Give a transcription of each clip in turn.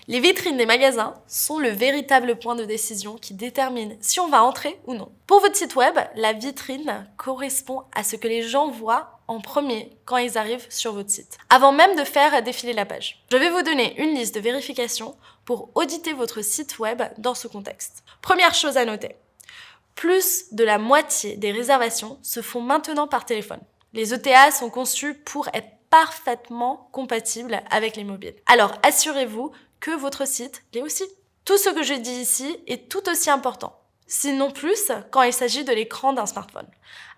Les vitrines des magasins sont le véritable point de décision qui détermine si on va entrer ou non. Pour votre site web, la vitrine correspond à ce que les gens voient en premier quand ils arrivent sur votre site, avant même de faire défiler la page. Je vais vous donner une liste de vérifications pour auditer votre site web dans ce contexte. Première chose à noter, plus de la moitié des réservations se font maintenant par téléphone. Les ETA sont conçus pour être parfaitement compatibles avec les mobiles. Alors assurez-vous que votre site l'est aussi. Tout ce que je dis ici est tout aussi important, sinon plus quand il s'agit de l'écran d'un smartphone.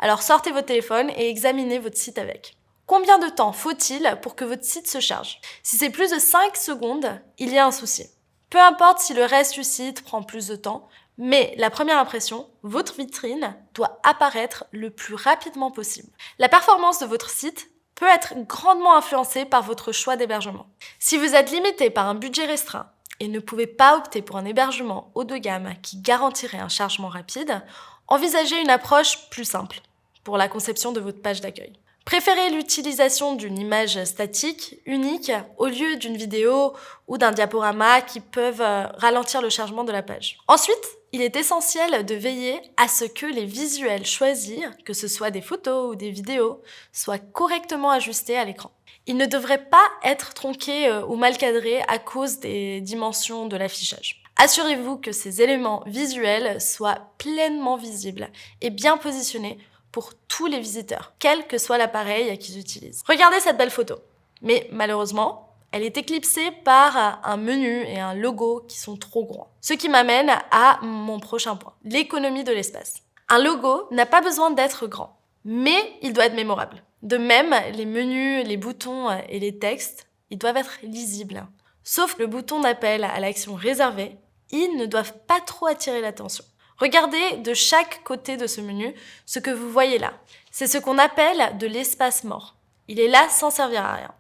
Alors sortez votre téléphone et examinez votre site avec. Combien de temps faut-il pour que votre site se charge? Si c'est plus de 5 secondes, il y a un souci. Peu importe si le reste du site prend plus de temps, mais la première impression, votre vitrine, doit apparaître le plus rapidement possible. La performance de votre site peut être grandement influencée par votre choix d'hébergement. Si vous êtes limité par un budget restreint et ne pouvez pas opter pour un hébergement haut de gamme qui garantirait un chargement rapide, envisagez une approche plus simple pour la conception de votre page d'accueil. Préférez l'utilisation d'une image statique, unique, au lieu d'une vidéo ou d'un diaporama qui peuvent ralentir le chargement de la page. Ensuite, il est essentiel de veiller à ce que les visuels choisis, que ce soit des photos ou des vidéos, soient correctement ajustés à l'écran. Ils ne devraient pas être tronqués ou mal cadrés à cause des dimensions de l'affichage. Assurez-vous que ces éléments visuels soient pleinement visibles et bien positionnés pour tous les visiteurs, quel que soit l'appareil qu'ils utilisent. Regardez cette belle photo. Mais malheureusement, elle est éclipsée par un menu et un logo qui sont trop grands. Ce qui m'amène à mon prochain point, l'économie de l'espace. Un logo n'a pas besoin d'être grand, mais il doit être mémorable. De même, les menus, les boutons et les textes, ils doivent être lisibles. Sauf le bouton d'appel à l'action réservée, ils ne doivent pas trop attirer l'attention. Regardez de chaque côté de ce menu ce que vous voyez là. C'est ce qu'on appelle de l'espace mort. Il est là sans servir à rien.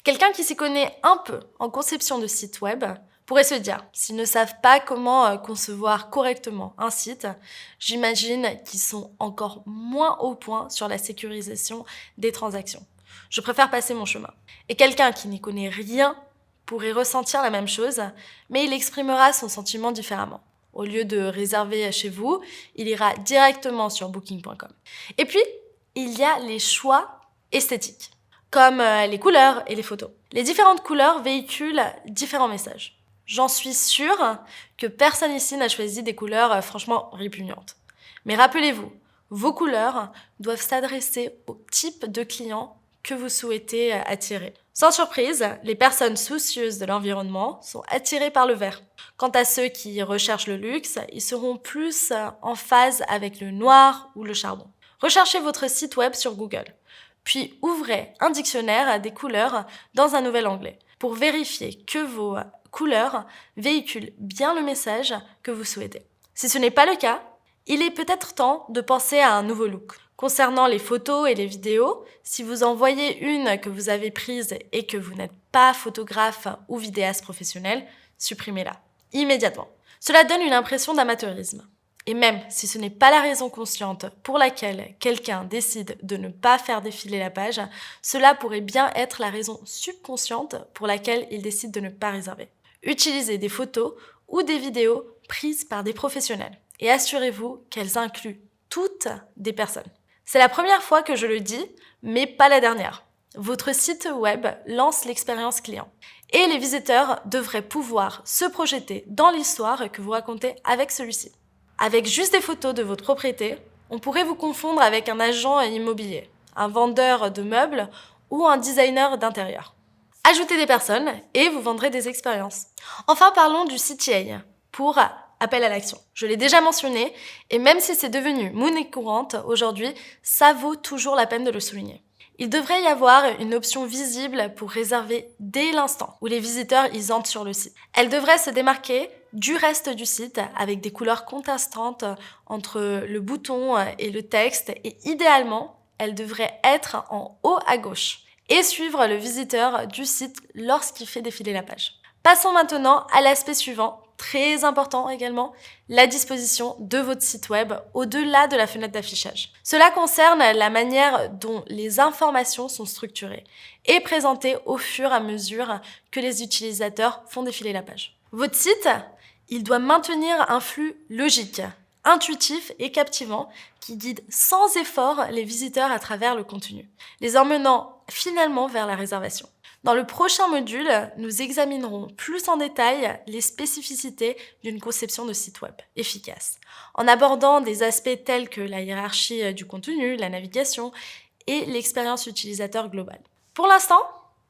Quelqu'un qui s'y connaît un peu en conception de site web pourrait se dire, s'ils ne savent pas comment concevoir correctement un site, j'imagine qu'ils sont encore moins au point sur la sécurisation des transactions. Je préfère passer mon chemin. Et quelqu'un qui n'y connaît rien pourrait ressentir la même chose, mais il exprimera son sentiment différemment. Au lieu de réserver chez vous, il ira directement sur booking.com. Et puis, il y a les choix esthétiques, comme les couleurs et les photos. Les différentes couleurs véhiculent différents messages. J'en suis sûre que personne ici n'a choisi des couleurs franchement répugnantes. Mais rappelez-vous, vos couleurs doivent s'adresser au type de client que vous souhaitez attirer. Sans surprise, les personnes soucieuses de l'environnement sont attirées par le vert. Quant à ceux qui recherchent le luxe, ils seront plus en phase avec le noir ou le charbon. Recherchez votre site web sur Google, puis ouvrez un dictionnaire des couleurs dans un nouvel onglet pour vérifier que vos couleurs véhiculent bien le message que vous souhaitez. Si ce n'est pas le cas, il est peut-être temps de penser à un nouveau look. Concernant les photos et les vidéos, si vous en voyez une que vous avez prise et que vous n'êtes pas photographe ou vidéaste professionnel, supprimez-la immédiatement. Cela donne une impression d'amateurisme. Et même si ce n'est pas la raison consciente pour laquelle quelqu'un décide de ne pas faire défiler la page, cela pourrait bien être la raison subconsciente pour laquelle il décide de ne pas réserver. Utilisez des photos ou des vidéos prises par des professionnels et assurez-vous qu'elles incluent toutes des personnes. C'est la première fois que je le dis, mais pas la dernière. Votre site web lance l'expérience client et les visiteurs devraient pouvoir se projeter dans l'histoire que vous racontez avec celui-ci. Avec juste des photos de votre propriété, on pourrait vous confondre avec un agent immobilier, un vendeur de meubles ou un designer d'intérieur. Ajoutez des personnes et vous vendrez des expériences. Enfin, parlons du CTA pour appel à l'action. Je l'ai déjà mentionné et même si c'est devenu monnaie courante aujourd'hui, ça vaut toujours la peine de le souligner. Il devrait y avoir une option visible pour réserver dès l'instant où les visiteurs y entrent sur le site. Elle devrait se démarquer du reste du site avec des couleurs contrastantes entre le bouton et le texte et idéalement, elle devrait être en haut à gauche et suivre le visiteur du site lorsqu'il fait défiler la page. Passons maintenant à l'aspect suivant, très important également, la disposition de votre site web au-delà de la fenêtre d'affichage. Cela concerne la manière dont les informations sont structurées et présentées au fur et à mesure que les utilisateurs font défiler la page. Votre site, il doit maintenir un flux logique, intuitif et captivant qui guide sans effort les visiteurs à travers le contenu, les emmenant finalement vers la réservation. Dans le prochain module, nous examinerons plus en détail les spécificités d'une conception de site web efficace, en abordant des aspects tels que la hiérarchie du contenu, la navigation et l'expérience utilisateur globale. Pour l'instant,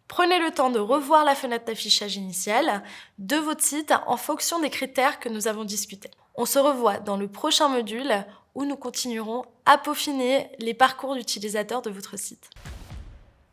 prenez le temps de revoir la fenêtre d'affichage initiale de votre site en fonction des critères que nous avons discutés. On se revoit dans le prochain module où nous continuerons à peaufiner les parcours d'utilisateurs de votre site.